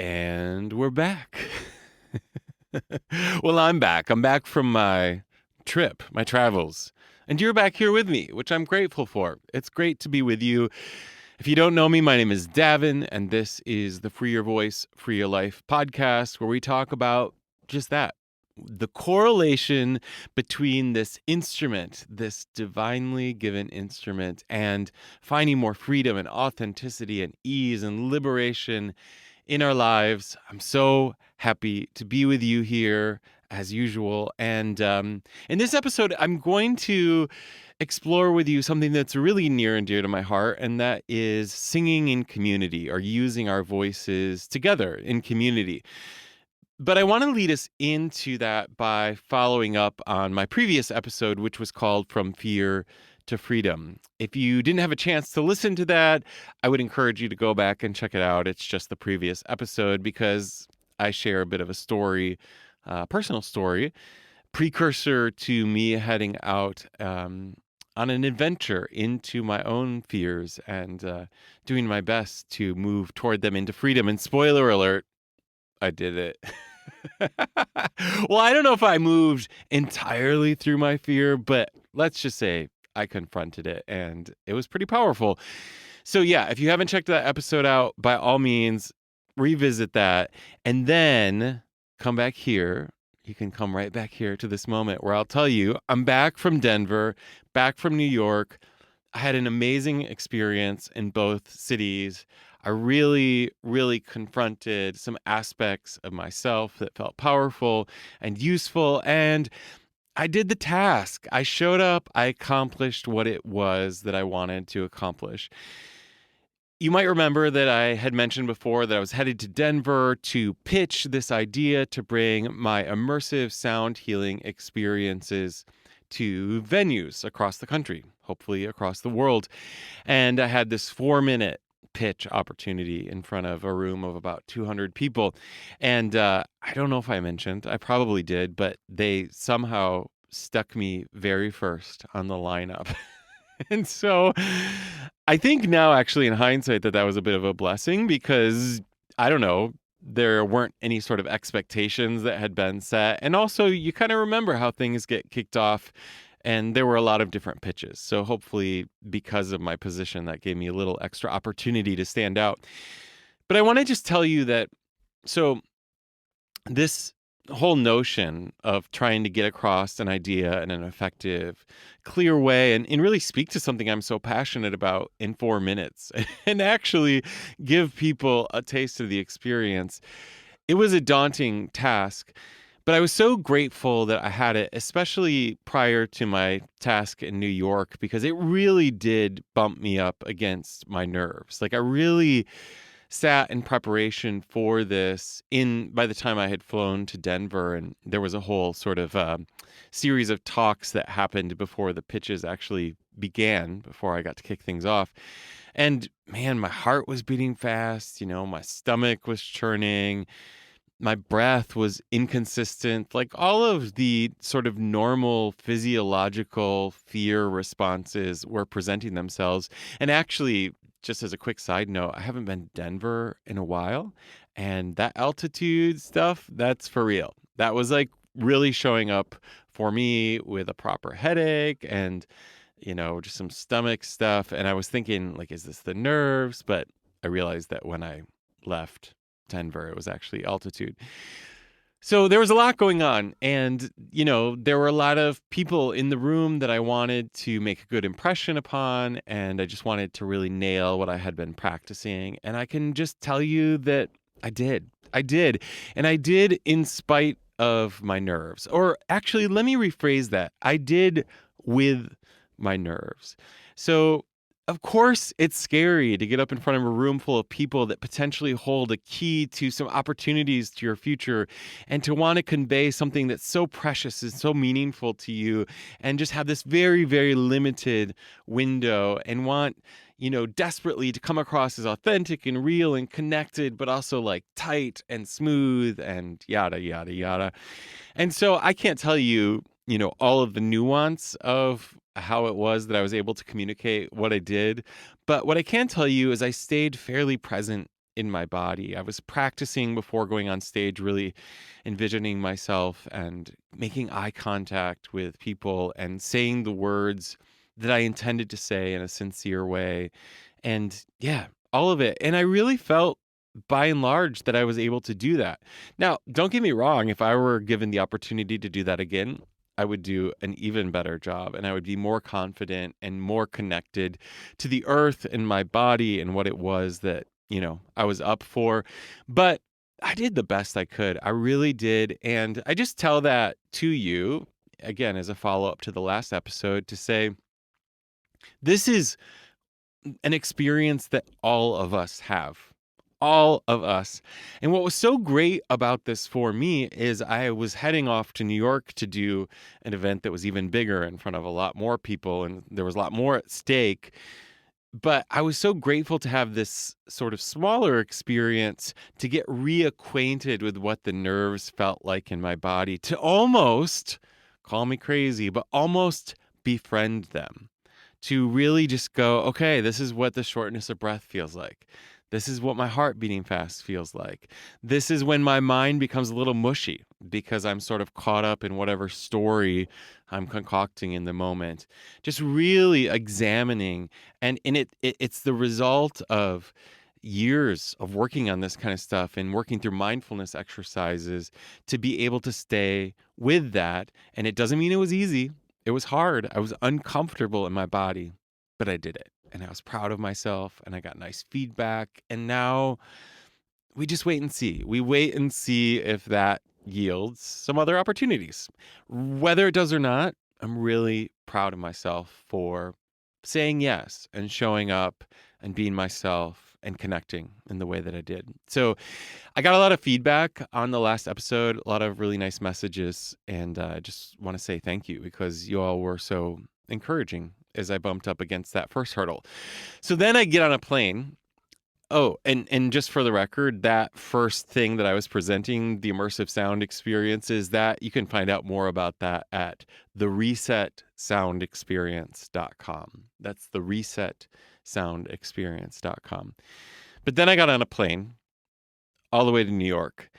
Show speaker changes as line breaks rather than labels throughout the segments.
And we're back. Well, I'm back. I'm back from my trip, my travels. And you're back here with me, which I'm grateful for. It's great to be with you. If you don't know me, my name is Davin, and this is the Free Your Voice, Free Your Life podcast, where we talk about just that, the correlation between this instrument, this divinely given instrument, and finding more freedom and authenticity and ease and liberation in our lives. I'm so happy to be with you here as usual. And in this episode, I'm going to explore with you something that's really near and dear to my heart, and that is singing in community or using our voices together in community. But I want to lead us into that by following up on my previous episode, which was called From Fear to Freedom. If you didn't have a chance to listen to that, I would encourage you to go back and check it out. It's just the previous episode because I share a bit of a story, personal story, precursor to me heading out on an adventure into my own fears and doing my best to move toward them into freedom. And spoiler alert, I did it. Well, I don't know if I moved entirely through my fear, but let's just say I confronted it and it was pretty powerful. So, yeah, if you haven't checked that episode out, by all means, revisit that and then come back here. You can come right back here to this moment where I'll tell you I'm back from Denver, back from New York. I had an amazing experience in both cities. I really, really confronted some aspects of myself that felt powerful and useful. And I did the task. I showed up. I accomplished what it was that I wanted to accomplish. You might remember that I had mentioned before that I was headed to Denver to pitch this idea to bring my immersive sound healing experiences to venues across the country, hopefully across the world. And I had this 4-minute pitch opportunity in front of a room of about 200 people. And I don't know if I mentioned, I probably did, but they somehow stuck me very first on the lineup. And so I think now, actually, in hindsight, that was a bit of a blessing because I don't know, there weren't any sort of expectations that had been set. And also, you kind of remember how things get kicked off. And there were a lot of different pitches. So hopefully, because of my position, that gave me a little extra opportunity to stand out. But I want to just tell you that, so this whole notion of trying to get across an idea in an effective, clear way and really speak to something I'm so passionate about in 4 minutes and actually give people a taste of the experience, it was a daunting task. But I was so grateful that I had it, especially prior to my task in New York, because it really did bump me up against my nerves. Like I really sat in preparation for this by the time I had flown to Denver, and there was a whole sort of series of talks that happened before the pitches actually began, before I got to kick things off. And man, my heart was beating fast, my stomach was churning, my breath was inconsistent, like all of the sort of normal physiological fear responses were presenting themselves. And actually, just as a quick side note, I haven't been to Denver in a while, and that altitude stuff, that's for real. That was like really showing up for me with a proper headache and, just some stomach stuff. And I was thinking, like, is this the nerves? But I realized that when I left Denver, it was actually altitude. So there was a lot going on, and, there were a lot of people in the room that I wanted to make a good impression upon, and I just wanted to really nail what I had been practicing. And I can just tell you that I did. And I did in spite of my nerves. Or actually, let me rephrase that. I did with my nerves. So of course, it's scary to get up in front of a room full of people that potentially hold a key to some opportunities to your future and to want to convey something that's so precious and so meaningful to you and just have this very, very limited window and want, desperately to come across as authentic and real and connected, but also like tight and smooth and yada, yada, yada. And so I can't tell you, all of the nuance of how it was that I was able to communicate what I did. But what I can tell you is I stayed fairly present in my body. I was practicing before going on stage, really envisioning myself and making eye contact with people and saying the words that I intended to say in a sincere way. And yeah, all of it. And I really felt by and large that I was able to do that. Now, don't get me wrong, if I were given the opportunity to do that again, I would do an even better job and I would be more confident and more connected to the earth and my body and what it was that, I was up for. But I did the best I could. I really did. And I just tell that to you, again, as a follow up to the last episode, to say, this is an experience that all of us have. All of us. And what was so great about this for me is I was heading off to New York to do an event that was even bigger in front of a lot more people, and there was a lot more at stake. But I was so grateful to have this sort of smaller experience to get reacquainted with what the nerves felt like in my body, to almost, call me crazy, but almost befriend them, to really just go, okay, this is what the shortness of breath feels like. This is what my heart beating fast feels like. This is when my mind becomes a little mushy because I'm sort of caught up in whatever story I'm concocting in the moment. Just really examining, and it's the result of years of working on this kind of stuff and working through mindfulness exercises to be able to stay with that. And it doesn't mean it was easy. It was hard. I was uncomfortable in my body, but I did it. And I was proud of myself and I got nice feedback. And now we just wait and see. We wait and see if that yields some other opportunities. Whether it does or not, I'm really proud of myself for saying yes and showing up and being myself and connecting in the way that I did. So I got a lot of feedback on the last episode, a lot of really nice messages, and I just want to say thank you because you all were so encouraging as I bumped up against that first hurdle. So then I get on a plane. Oh, and just for the record, that first thing that I was presenting, the immersive sound experiences, that you can find out more about that at theresetsoundexperience.com. That's theresetsoundexperience.com. But then I got on a plane all the way to New York.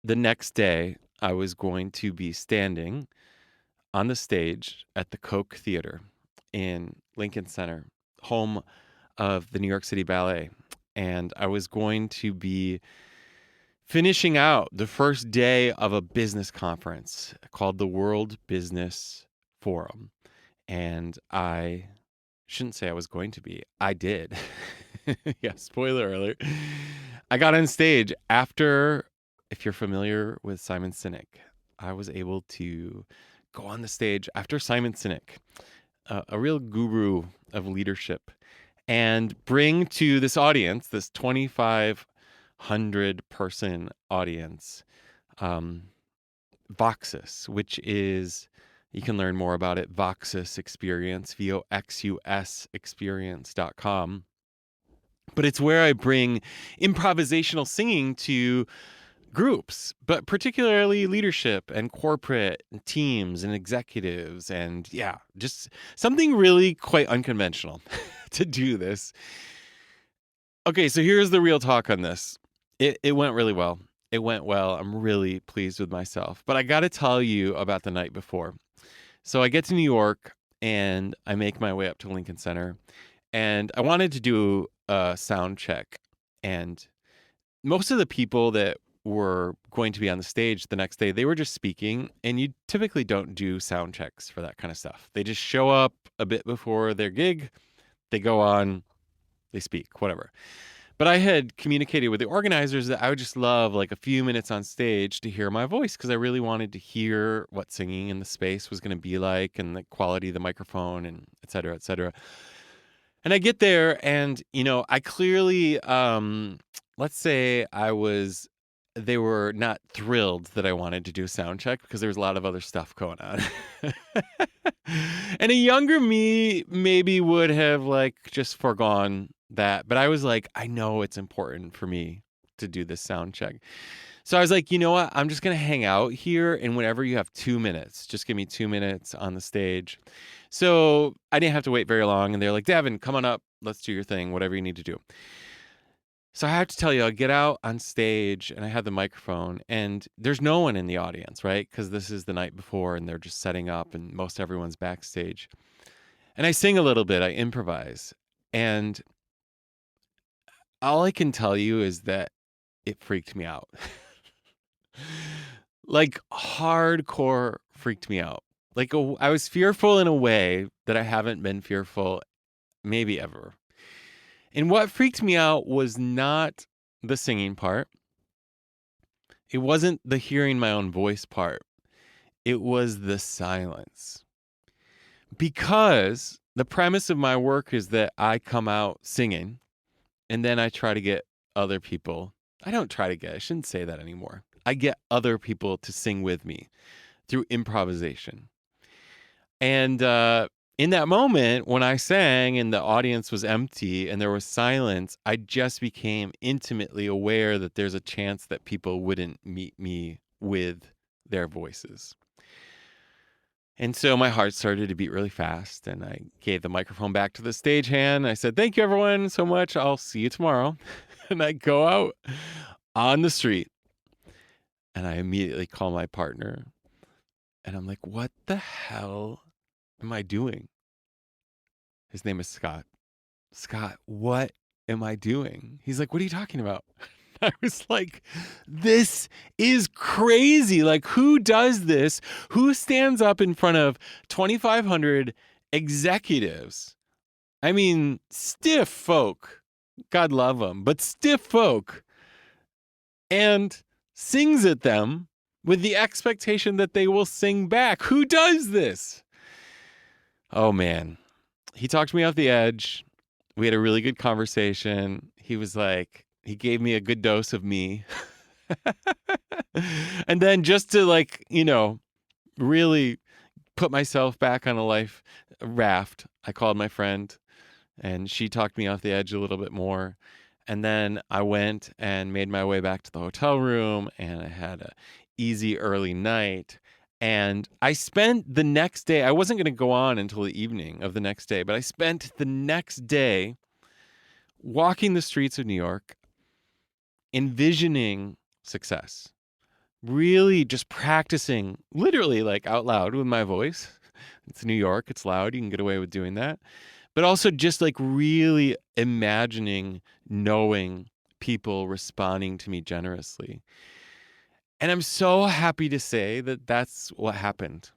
The next day, I was going to be standing on the stage at the Koch Theater in Lincoln Center, home of the New York City Ballet. And I was going to be finishing out the first day of a business conference called the World Business Forum. And I shouldn't say I was going to be. I did. Yeah, spoiler alert. I got on stage after, if you're familiar with Simon Sinek, I was able to go on the stage after Simon Sinek, a real guru of leadership, and bring to this audience, this 2,500 person audience, Voxus, which is, you can learn more about it, Voxus Experience, VOXUS experience.com. But it's where I bring improvisational singing to groups, but particularly leadership and corporate and teams and executives. And yeah, just something really quite unconventional to do this. Okay, so here's the real talk on this. It went really well. It went well. I'm really pleased with myself. But I got to tell you about the night before. So I get to New York and I make my way up to Lincoln Center. And I wanted to do a sound check. And most of the people that were going to be on the stage the next day, they were just speaking. And you typically don't do sound checks for that kind of stuff. They just show up a bit before their gig. They go on, they speak, whatever. But I had communicated with the organizers that I would just love like a few minutes on stage to hear my voice because I really wanted to hear what singing in the space was going to be like and the quality of the microphone and et cetera, et cetera. And I get there and, I clearly, let's say they were not thrilled that I wanted to do a sound check because there was a lot of other stuff going on. And a younger me maybe would have like just foregone that. But I was like, I know it's important for me to do this sound check. So I was like, you know what? I'm just going to hang out here. And whenever you have 2 minutes, just give me 2 minutes on the stage. So I didn't have to wait very long. And they're like, Davin, come on up. Let's do your thing, whatever you need to do. So I have to tell you, I get out on stage and I have the microphone and there's no one in the audience, right? Because this is the night before and they're just setting up and most everyone's backstage. And I sing a little bit, I improvise. And all I can tell you is that it freaked me out. Like hardcore freaked me out. Like I was fearful in a way that I haven't been fearful maybe ever. And what freaked me out was not the singing part. It wasn't the hearing my own voice part. It was the silence. Because the premise of my work is that I come out singing and then I try to get other people. I shouldn't say that anymore. I get other people to sing with me through improvisation. And in that moment, when I sang and the audience was empty and there was silence, I just became intimately aware that there's a chance that people wouldn't meet me with their voices. And so my heart started to beat really fast, and I gave the microphone back to the stagehand. I said, "Thank you, everyone, so much. I'll see you tomorrow." And I go out on the street, and I immediately call my partner, and I'm like, "What the hell am I doing?" His name is Scott. "Scott, what am I doing?" He's like, "What are you talking about?" I was like, this is crazy. Like, who does this? Who stands up in front of 2,500 executives? I mean, stiff folk. God love them, but stiff folk. And sings at them with the expectation that they will sing back. Who does this? Oh, man. He talked me off the edge. We had a really good conversation. He was like, he gave me a good dose of me. And then just to really put myself back on a life raft, I called my friend and she talked me off the edge a little bit more. And then I went and made my way back to the hotel room and I had a easy early night. And I spent the next day, I wasn't going to go on until the evening of the next day, but I spent the next day walking the streets of New York, envisioning success, really just practicing literally like out loud with my voice. It's New York, it's loud, you can get away with doing that. But also just like really imagining knowing people responding to me generously. And I'm so happy to say that that's what happened.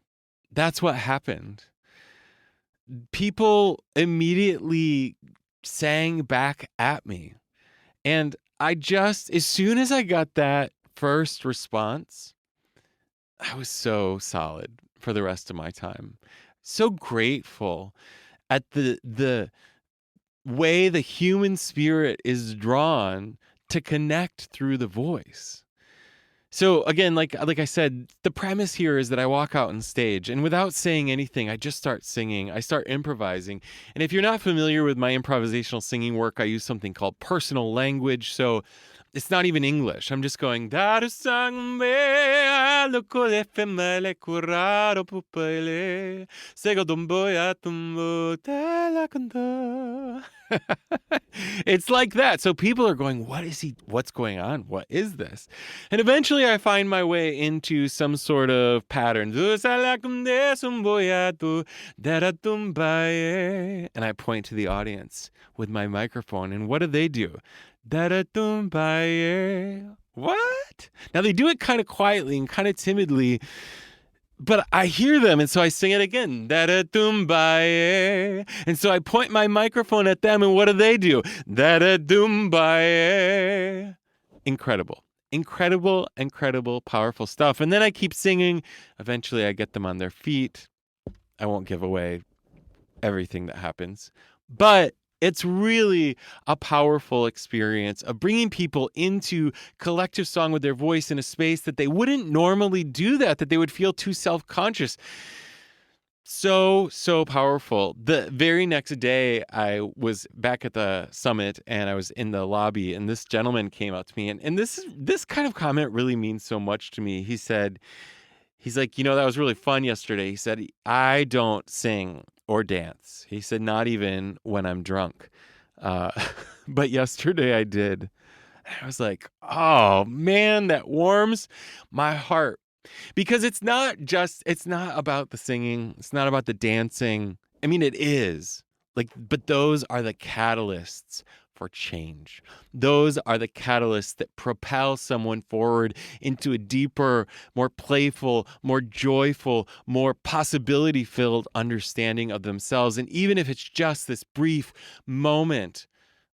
That's what happened. People immediately sang back at me. And as soon as I got that first response, I was so solid for the rest of my time. So grateful at the way the human spirit is drawn to connect through the voice. So again, like I said, the premise here is that I walk out on stage and without saying anything, I just start singing. I start improvising. And if you're not familiar with my improvisational singing work, I use something called personal language. So it's not even English. I'm just going, it's like that. So people are going, what's going on? What is this? And eventually I find my way into some sort of pattern. And I point to the audience with my microphone. And what do? What? Now they do it kind of quietly and kind of timidly, but I hear them, and so I sing it again. And so I point my microphone at them, and what do? Incredible. Incredible, incredible, powerful stuff. And then I keep singing. Eventually I get them on their feet. I won't give away everything that happens, but it's really a powerful experience of bringing people into collective song with their voice in a space that they wouldn't normally do that they would feel too self-conscious. So powerful. The very next day, I was back at the summit and I was in the lobby and this gentleman came up to me and this kind of comment really means so much to me. He's like, that was really fun yesterday. He said, I don't sing or dance. He said, not even when I'm drunk. But yesterday I did. And I was like, oh man, that warms my heart. Because it's not about the singing, it's not about the dancing. I mean, it is. Like, but those are the catalysts for change. Those are the catalysts that propel someone forward into a deeper, more playful, more joyful, more possibility filled understanding of themselves. And even if it's just this brief moment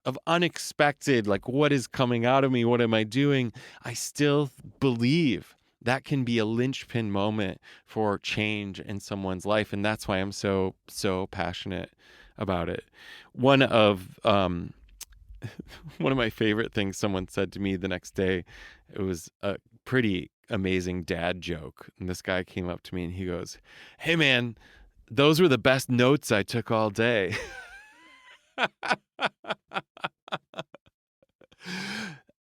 of unexpected, like, what is coming out of me? What am I doing? I still believe that can be a linchpin moment for change in someone's life. And that's why I'm so, so passionate about it. One of, one of my favorite things someone said to me the next day, it was a pretty amazing dad joke. And this guy came up to me and he goes, "Hey man, those were the best notes I took all day."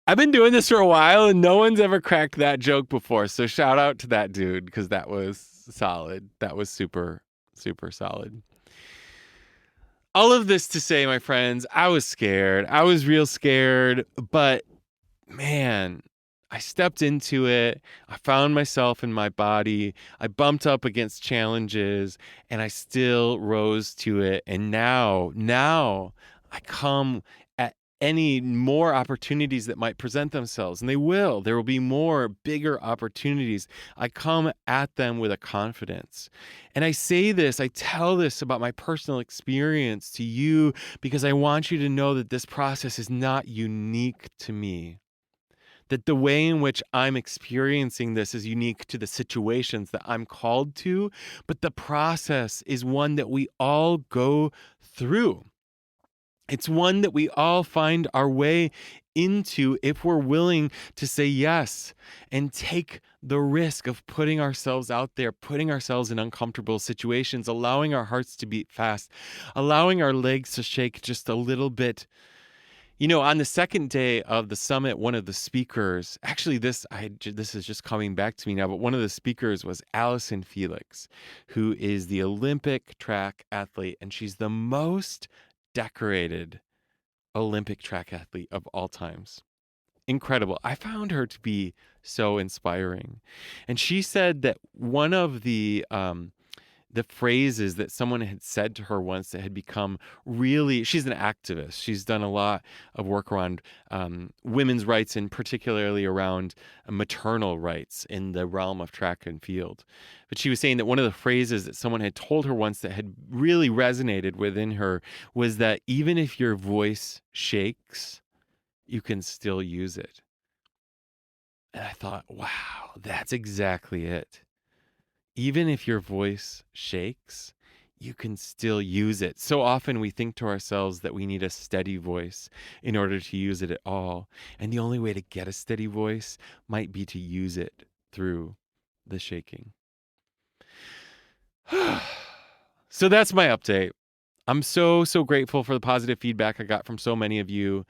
I've been doing this for a while and no one's ever cracked that joke before. So shout out to that dude, because that was solid. That was super, super solid. All of this to say, my friends, I was scared. I was real scared, but man, I stepped into it. I found myself in my body. I bumped up against challenges and I still rose to it. And now I come at any more opportunities that might present themselves, and they will. There will be more bigger opportunities. I come at them with a confidence. And I say this, I tell this about my personal experience to you because I want you to know that this process is not unique to me. That the way in which I'm experiencing this is unique to the situations that I'm called to, but the process is one that we all go through. It's one that we all find our way into if we're willing to say yes and take the risk of putting ourselves out there, putting ourselves in uncomfortable situations, allowing our hearts to beat fast, allowing our legs to shake just a little bit. You know, on the second day of the summit, one of the speakers, actually this is just coming back to me now, but one of the speakers was Allison Felix, who is the Olympic track athlete, and she's the most decorated Olympic track athlete of all times. Incredible. I found her to be so inspiring. And she said that one of the phrases that someone had said to her once that had become really, she's an activist. She's done a lot of work around women's rights and particularly around maternal rights in the realm of track and field. But she was saying that one of the phrases that someone had told her once that had really resonated within her was that even if your voice shakes, you can still use it. And I thought, wow, that's exactly it. Even if your voice shakes, you can still use it. So often we think to ourselves that we need a steady voice in order to use it at all. And the only way to get a steady voice might be to use it through the shaking. So that's my update. I'm so, so grateful for the positive feedback I got from so many of you.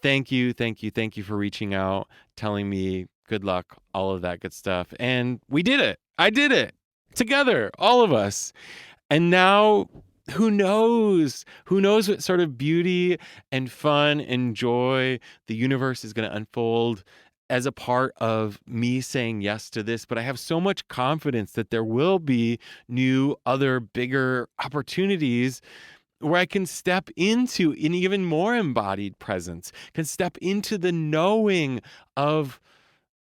Thank you for reaching out, telling me good luck, all of that good stuff. And we did it. I did it. Together, all of us. And now, who knows? Who knows what sort of beauty and fun and joy the universe is going to unfold as a part of me saying yes to this. But I have so much confidence that there will be new, other, bigger opportunities where I can step into an even more embodied presence, can step into the knowing of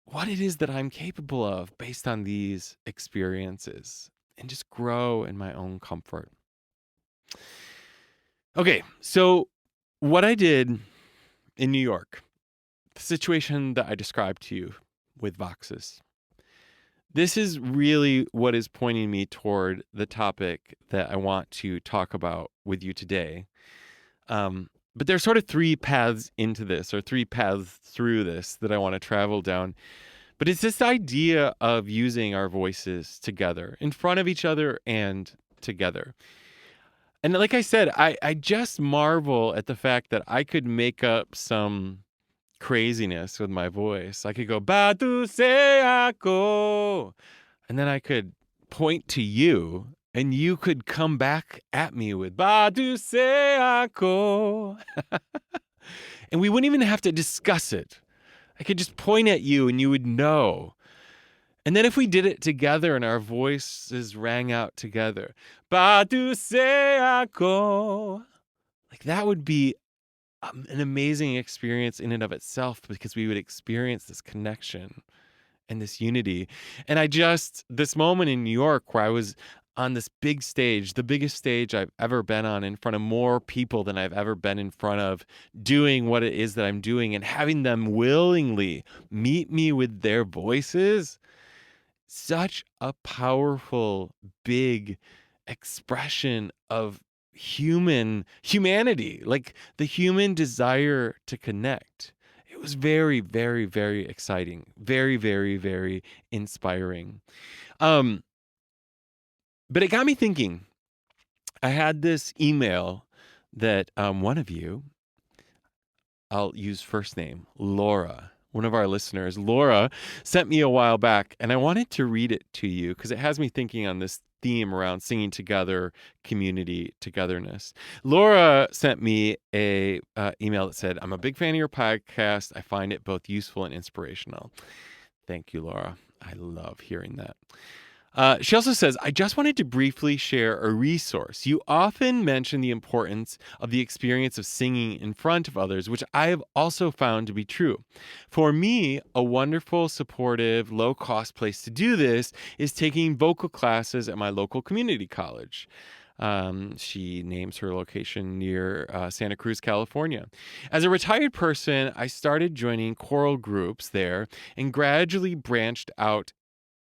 what it is that I'm capable of based on these experiences and just grow in my own comfort. Okay, so what I did in New York, the situation that I described to you with Voxes, this is really what is pointing me toward the topic that I want to talk about with you today. But there's sort of three paths into this, or three paths through this that I want to travel down. But it's this idea of using our voices together, in front of each other and together. And like I said, I just marvel at the fact that I could make up some craziness with my voice. I could go, ba tu se ako, and then I could point to you, and you could come back at me with ba tu se ako. And we wouldn't even have to discuss it. I could just point at you and you would know. And then if we did it together and our voices rang out together, Ba tu se ako, like that would be an amazing experience in and of itself, because we would experience this connection and this unity. And this moment in New York where I was on this big stage, the biggest stage I've ever been on, in front of more people than I've ever been in front of, doing what it is that I'm doing and having them willingly meet me with their voices. Such a powerful, big expression of humanity, like the human desire to connect. It was very, very, very exciting, very, very, very inspiring. Um, but it got me thinking. I had this email that one of you, I'll use first name, Laura, one of our listeners, Laura, sent me a while back, and I wanted to read it to you because it has me thinking on this theme around singing together, community, togetherness. Laura sent me a email that said, "I'm a big fan of your podcast. I find it both useful and inspirational." Thank you, Laura. I love hearing that. She also says, "I just wanted to briefly share a resource. You often mention the importance of the experience of singing in front of others, which I have also found to be true. For me, a wonderful, supportive, low-cost place to do this is taking vocal classes at my local community college." She names her location near Santa Cruz, California. "As a retired person, I started joining choral groups there and gradually branched out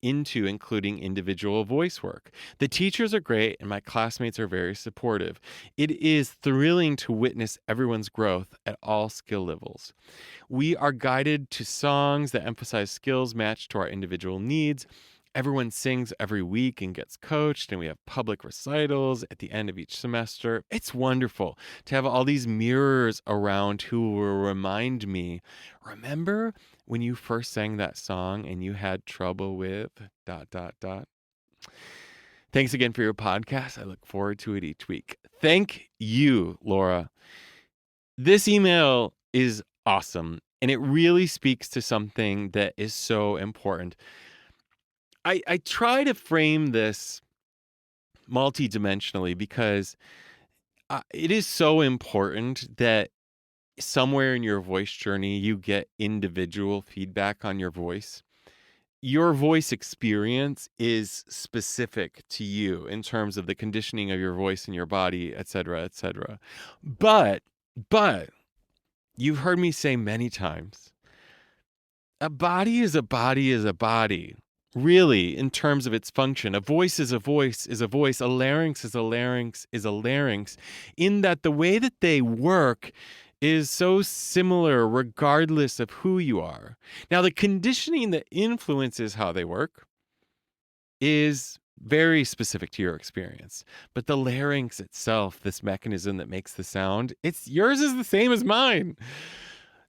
into including individual voice work. The teachers are great and my classmates are very supportive. It is thrilling to witness everyone's growth at all skill levels. We are guided to songs that emphasize skills matched to our individual needs. Everyone sings every week and gets coached, and we have public recitals at the end of each semester. It's wonderful to have all these mirrors around who will remind me, remember when you first sang that song and you had trouble with ... Thanks again for your podcast. I look forward to it each week." Thank you, Laura. This email is awesome, and it really speaks to something that is so important. I try to frame this multidimensionally because it is so important that somewhere in your voice journey, you get individual feedback on your voice. Your voice experience is specific to you in terms of the conditioning of your voice and your body, et cetera, et cetera. But you've heard me say many times, a body is a body is a body. Really, in terms of its function, a voice is a voice is a voice. A larynx is a larynx is a larynx, in that the way that they work is so similar regardless of who you are. Now, the conditioning that influences how they work is very specific to your experience. But the larynx itself, this mechanism that makes the sound, yours is the same as mine.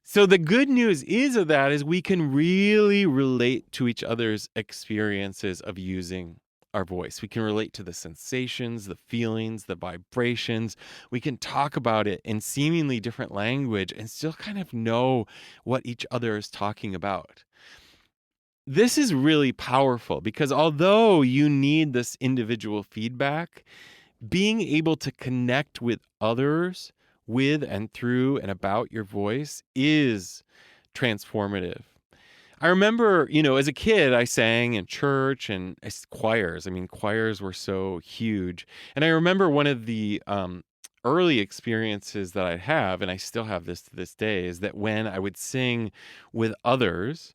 So the good news of that is we can really relate to each other's experiences of using our voice. We can relate to the sensations, the feelings, the vibrations. We can talk about it in seemingly different language and still kind of know what each other is talking about. This is really powerful because although you need this individual feedback, being able to connect with others with and through and about your voice is transformative. I remember, as a kid, I sang in church and choirs. I mean, choirs were so huge. And I remember one of the early experiences that I have, and I still have this to this day, is that when I would sing with others,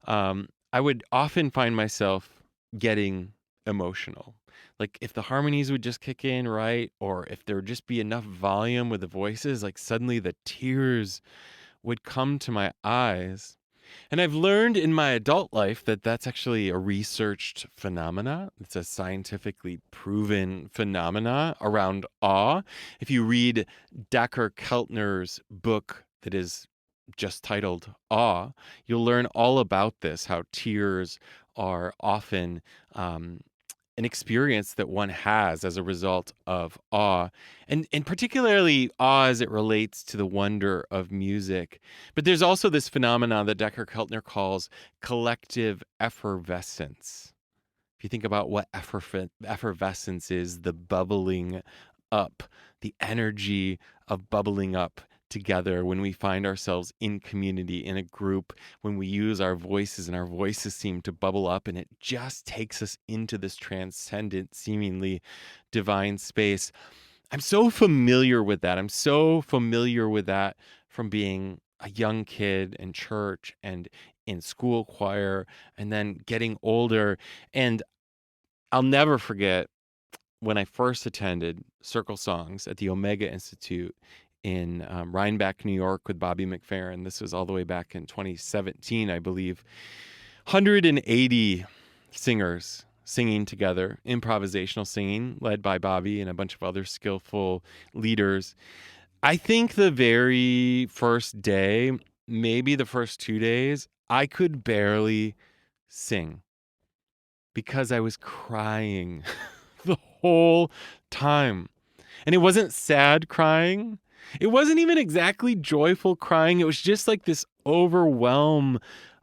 I would often find myself getting emotional. Like if the harmonies would just kick in right, or if there would just be enough volume with the voices, like suddenly the tears would come to my eyes. And I've learned in my adult life that that's actually a researched phenomena. It's a scientifically proven phenomena around awe. If you read Dacher Keltner's book that is just titled Awe, you'll learn all about this, how tears are often an experience that one has as a result of awe, and particularly awe as it relates to the wonder of music. But there's also this phenomenon that Decker Keltner calls collective effervescence. If you think about what effervescence is, the bubbling up, the energy of bubbling up together when we find ourselves in community, in a group, when we use our voices and our voices seem to bubble up, and it just takes us into this transcendent, seemingly divine space. I'm so familiar with that. I'm so familiar with that from being a young kid in church and in school choir and then getting older. And I'll never forget when I first attended Circle Songs at the Omega Institute in Rhinebeck, New York, with Bobby McFerrin. This was all the way back in 2017, I believe. 180 singers singing together, improvisational singing, led by Bobby and a bunch of other skillful leaders. I think the very first day, maybe the first 2 days, I could barely sing because I was crying the whole time. And it wasn't sad crying. It wasn't even exactly joyful crying. It was just like this overwhelm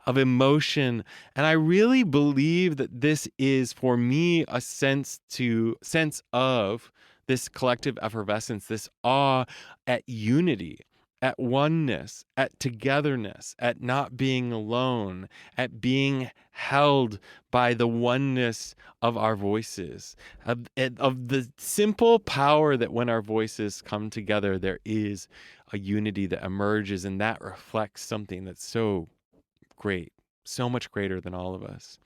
of emotion. And I really believe that this is, for me, a sense of this collective effervescence, this awe at unity, at oneness, at togetherness, at not being alone, at being held by the oneness of our voices, of the simple power that when our voices come together, there is a unity that emerges, and that reflects something that's so great, so much greater than all of us.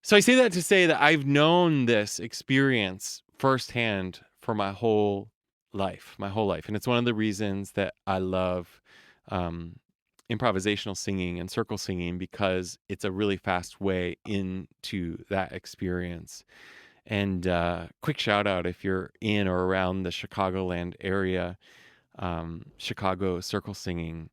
So I say that to say that I've known this experience firsthand for my whole life. And it's one of the reasons that I love improvisational singing and circle singing, because it's a really fast way into that experience. And quick shout out if you're in or around the Chicagoland area, Chicago Circle Singing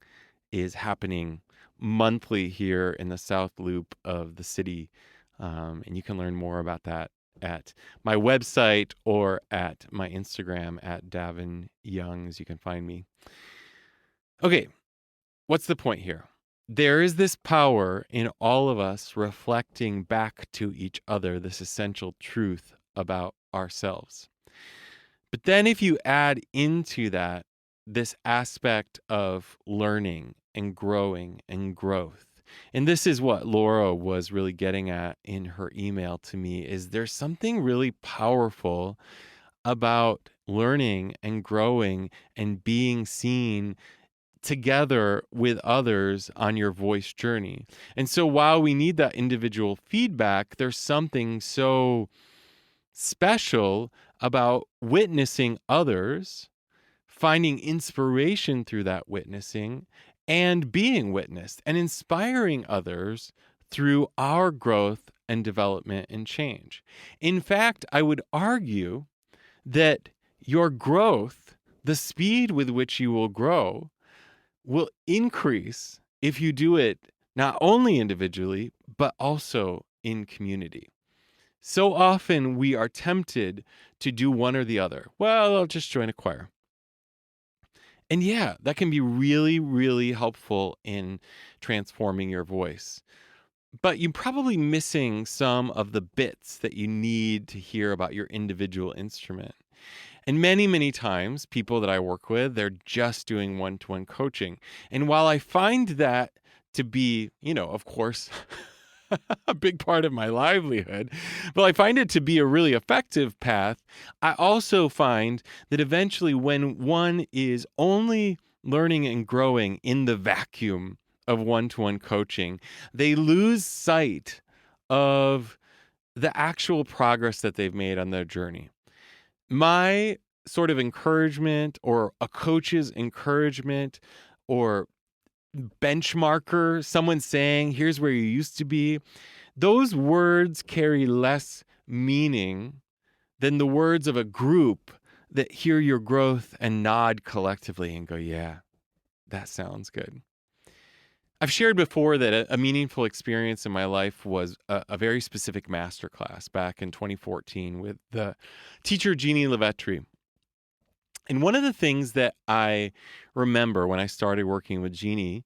is happening monthly here in the South Loop of the city. And you can learn more about that at my website or at my Instagram at Davin Youngs. You can find me. Okay, what's the point here? There is this power in all of us reflecting back to each other this essential truth about ourselves. But then if you add into that this aspect of learning and growing and growth, and this is what Laura was really getting at in her email to me, is there's something really powerful about learning and growing and being seen together with others on your voice journey. And so while we need that individual feedback, there's something so special about witnessing others, finding inspiration through that witnessing, and being witnessed and inspiring others through our growth and development and change. In fact, I would argue that your growth, the speed with which you will grow, will increase if you do it not only individually, but also in community. So often we are tempted to do one or the other. Well, I'll just join a choir. And yeah, that can be really, really helpful in transforming your voice. But you're probably missing some of the bits that you need to hear about your individual instrument. And many, many times, people that I work with, they're just doing one-to-one coaching. And while I find that to be, of course, a big part of my livelihood, but I find it to be a really effective path, I also find that eventually when one is only learning and growing in the vacuum of one-to-one coaching, they lose sight of the actual progress that they've made on their journey. My sort of encouragement, or a coach's encouragement, or benchmarker, someone saying, here's where you used to be, those words carry less meaning than the words of a group that hear your growth and nod collectively and go, yeah, that sounds good. I've shared before that a meaningful experience in my life was a very specific masterclass back in 2014 with the teacher Jeannie Levetri. And one of the things that I remember when I started working with Jeannie,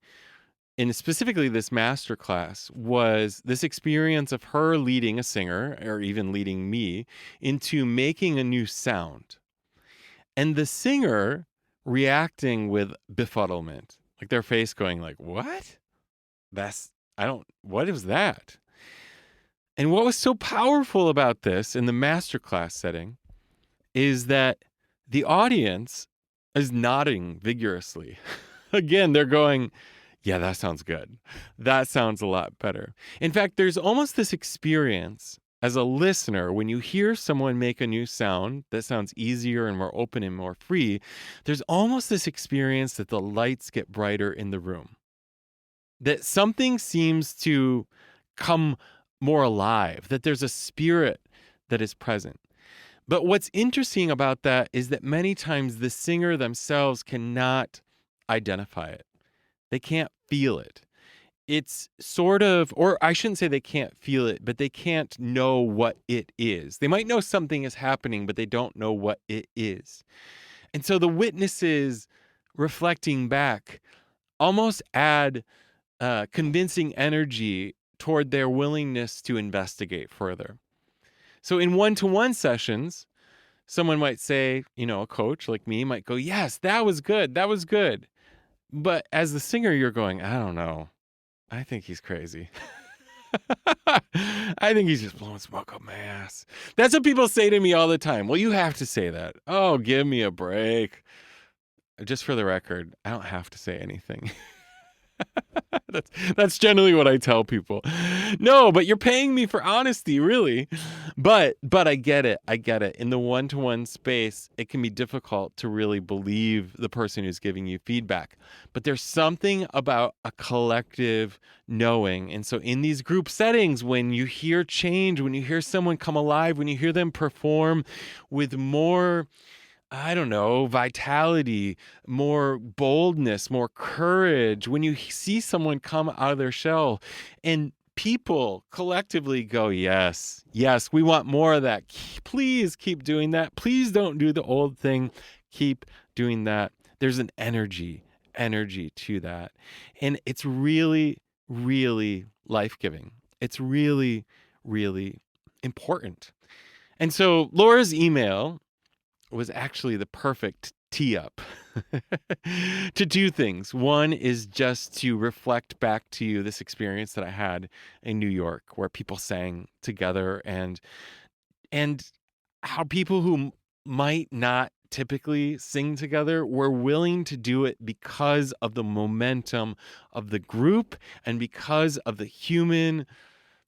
and specifically this masterclass, was this experience of her leading a singer, or even leading me, into making a new sound. And the singer reacting with befuddlement, like their face going like, what? What is that? And what was so powerful about this in the masterclass setting is that the audience is nodding vigorously. Again, they're going, yeah, that sounds good. That sounds a lot better. In fact, there's almost this experience as a listener when you hear someone make a new sound that sounds easier and more open and more free. There's almost this experience that the lights get brighter in the room, that something seems to come more alive, that there's a spirit that is present. But what's interesting about that is that many times the singer themselves cannot identify it. They can't feel it. It's sort of, or I shouldn't say they can't feel it, but they can't know what it is. They might know something is happening, but they don't know what it is. And so the witnesses reflecting back almost add convincing energy toward their willingness to investigate further. So in one-to-one sessions, someone might say, a coach like me might go, yes, that was good. That was good. But as the singer, you're going, I don't know. I think he's crazy. I think he's just blowing smoke up my ass. That's what people say to me all the time. Well, you have to say that. Oh, give me a break. Just for the record, I don't have to say anything. That's generally what I tell people. No, but you're paying me for honesty, really. But I get it. I get it. In the one-to-one space, it can be difficult to really believe the person who's giving you feedback. But there's something about a collective knowing. And so in these group settings, when you hear change, when you hear someone come alive, when you hear them perform with more, I don't know, vitality, more boldness, more courage, when you see someone come out of their shell and people collectively go, yes, we want more of that. Please keep doing that. Please don't do the old thing. Keep doing that. There's an energy to that. And it's really, really life-giving. It's really, really important. And so Laura's email was actually the perfect tee up to two things. One is just to reflect back to you this experience that I had in New York, where people sang together, and how people who might not typically sing together were willing to do it because of the momentum of the group and because of the human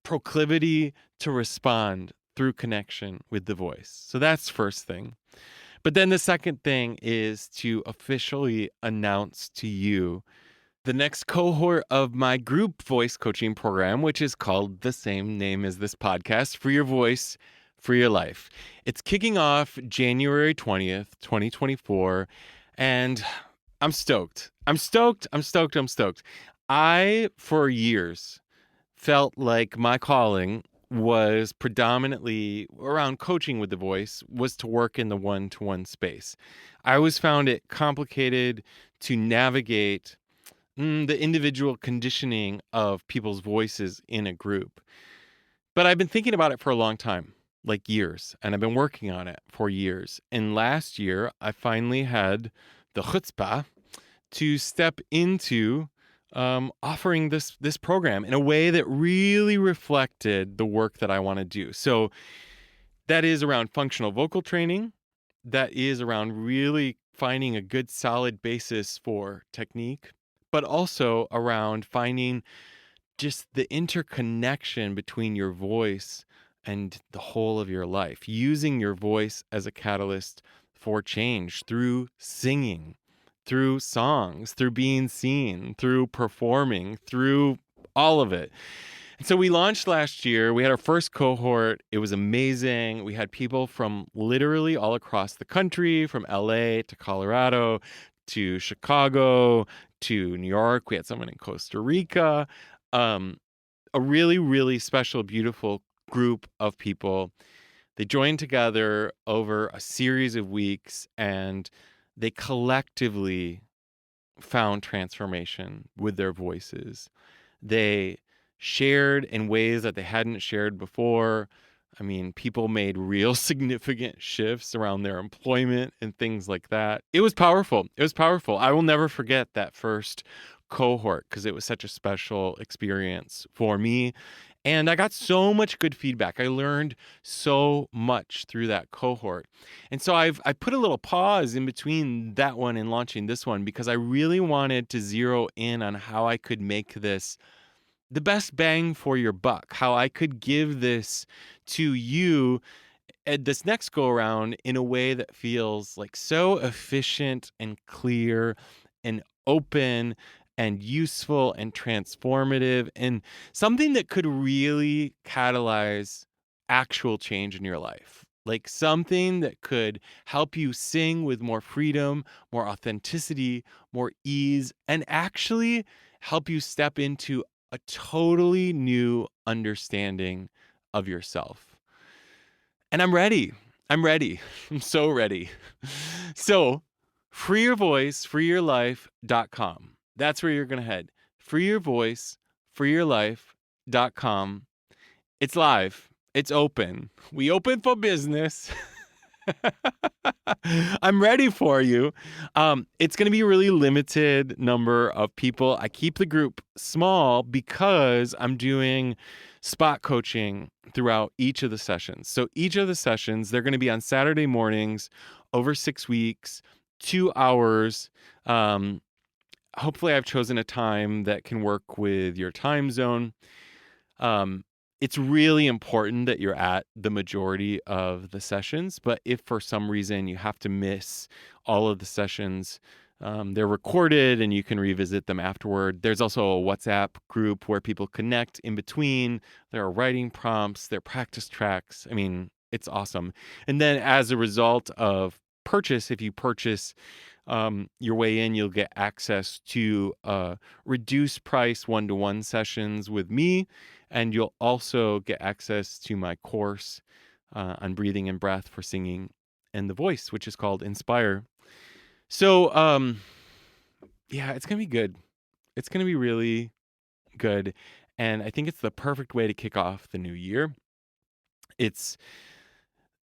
proclivity to respond through connection with the voice. So that's first thing. But then the second thing is to officially announce to you the next cohort of my group voice coaching program, which is called the same name as this podcast, For Your Voice, For Your Life. It's kicking off January 20th, 2024, and I'm stoked. I, for years, felt like my calling was predominantly around coaching with the voice, was to work in the one-to-one space. I always found it complicated to navigate the individual conditioning of people's voices in a group. But I've been thinking about it for a long time, like years, and I've been working on it for years. And last year, I finally had the chutzpah to step into offering this program in a way that really reflected the work that I want to do. So that is around functional vocal training. That is around really finding a good solid basis for technique, but also around finding just the interconnection between your voice and the whole of your life, using your voice as a catalyst for change through singing, through songs, through being seen, through performing, through all of it. And so we launched last year. We had our first cohort. It was amazing. We had people from literally all across the country, from LA to Colorado to Chicago to New York. We had someone in Costa Rica. Um, a really, really special, beautiful group of people. They joined together over a series of weeks and they collectively found transformation with their voices. They shared in ways that they hadn't shared before. I mean, people made real significant shifts around their employment and things like that. It was powerful. It was powerful. I will never forget that first cohort because it was such a special experience for me. And I got so much good feedback. I learned so much through that cohort. And so I put a little pause in between that one and launching this one because I really wanted to zero in on how I could make this the best bang for your buck, how I could give this to you at this next go around in a way that feels like so efficient and clear and open and useful and transformative and something that could really catalyze actual change in your life. Like something that could help you sing with more freedom, more authenticity, more ease, and actually help you step into a totally new understanding of yourself. And I'm ready. I'm ready. I'm so ready. So, freeyourvoice.freeyourlife.com. That's where you're going to head. freeyourvoice.freeyourlife.com. It's live. It's open. We open for business. I'm ready for you. It's going to be a really limited number of people. I keep the group small because I'm doing spot coaching throughout each of the sessions. So each of the sessions, they're going to be on Saturday mornings over 6 weeks, 2 hours. Hopefully I've chosen a time that can work with your time zone. It's really important that you're at the majority of the sessions, but if for some reason you have to miss all of the sessions, they're recorded and you can revisit them afterward. There's also a WhatsApp group where people connect in between. There are writing prompts, there are practice tracks. I mean, it's awesome. And then as a result of purchase, if you purchase your way in, you'll get access to reduced price one-to-one sessions with me. And you'll also get access to my course on breathing and breath for singing and the voice, which is called Inspire. So, yeah, it's going to be good. It's going to be really good. And I think it's the perfect way to kick off the new year. It's,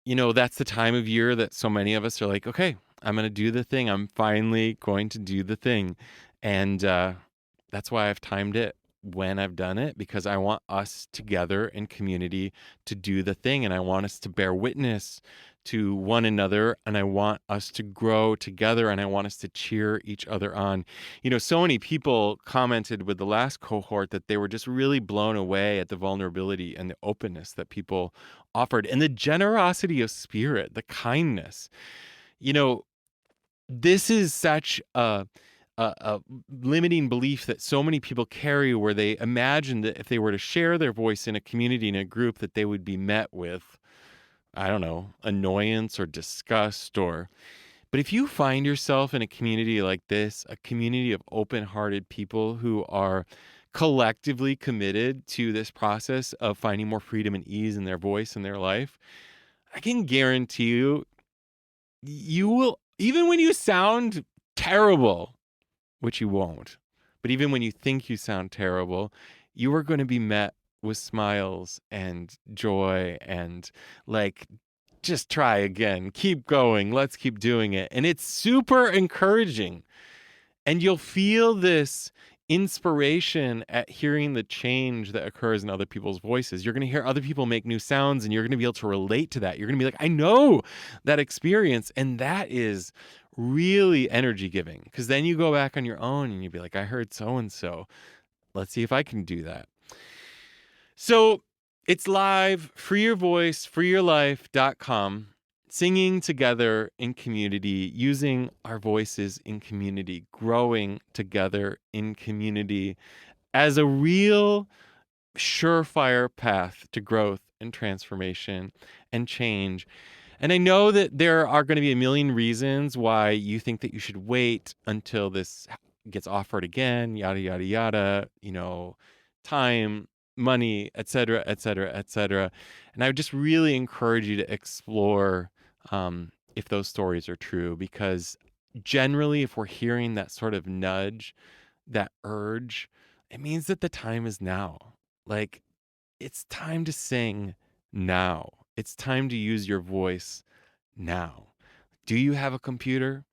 that's the time of year that so many of us are like, okay, I'm going to do the thing. I'm finally going to do the thing. And that's why I've timed it when I've done it, because I want us together in community to do the thing. And I want us to bear witness to one another. And I want us to grow together. And I want us to cheer each other on. So many people commented with the last cohort that they were just really blown away at the vulnerability and the openness that people offered and the generosity of spirit, the kindness. This is such a limiting belief that so many people carry, where they imagine that if they were to share their voice in a community, in a group, that they would be met with, I don't know, annoyance or disgust. But if you find yourself in a community like this, a community of open-hearted people who are collectively committed to this process of finding more freedom and ease in their voice and their life, I can guarantee you will, even when you sound terrible, which you won't, but even when you think you sound terrible, you are going to be met with smiles and joy and like, just try again, keep going, let's keep doing it. And it's super encouraging. And you'll feel this inspiration at hearing the change that occurs in other people's voices. You're going to hear other people make new sounds and you're going to be able to relate to that. You're going to be like, I know that experience. And that is really energy giving, because then you go back on your own and you'd be like, I heard so-and-so. Let's see if I can do that. So it's live, freeyourvoice.freeyourlife.com. Singing together in community, using our voices in community, growing together in community as a real surefire path to growth and transformation and change. And I know that there are going to be a million reasons why you think that you should wait until this gets offered again, yada, yada, yada, time, money, et cetera, et cetera, et cetera. And I would just really encourage you to explore if those stories are true, because generally, if we're hearing that sort of nudge, that urge, it means that the time is now. Like, it's time to sing now. It's time to use your voice now. Do you have a computer?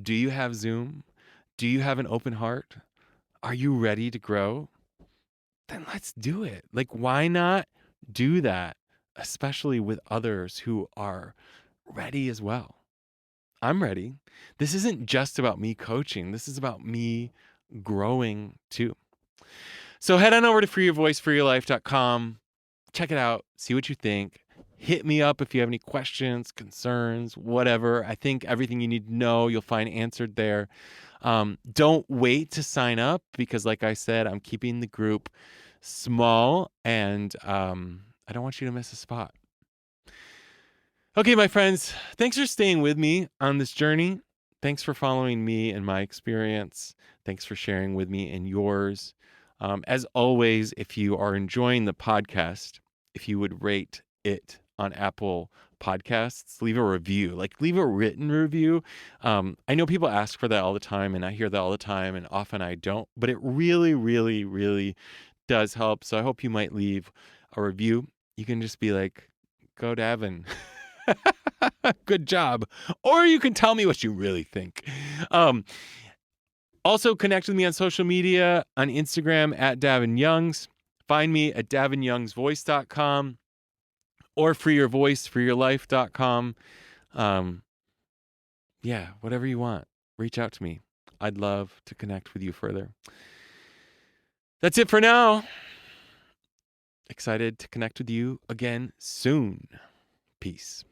Do you have Zoom? Do you have an open heart? Are you ready to grow? Then let's do it. Like, why not do that, especially with others who are ready as well? I'm ready. This isn't just about me coaching, this is about me growing too. So head on over to freeyourvoice.freeyourlife.com. Check it out. See what you think. Hit me up if you have any questions, concerns, whatever. I think everything you need to know, you'll find answered there. Don't wait to sign up because, like I said, I'm keeping the group small and I don't want you to miss a spot. Okay, my friends, thanks for staying with me on this journey. Thanks for following me and my experience. Thanks for sharing with me and yours. As always, if you are enjoying the podcast, if you would rate it on Apple Podcasts, leave a review, like leave a written review. I know people ask for that all the time, and I hear that all the time, and often I don't, but it really, really, really does help. So I hope you might leave a review. You can just be like, go Davin. Good job. Or you can tell me what you really think. Also, connect with me on social media, on Instagram at Davin Youngs. Find me at davinyoungsvoice.com or freeyourvoice.freeyourlife.com. Yeah, whatever you want, reach out to me. I'd love to connect with you further. That's it for now. Excited to connect with you again soon. Peace.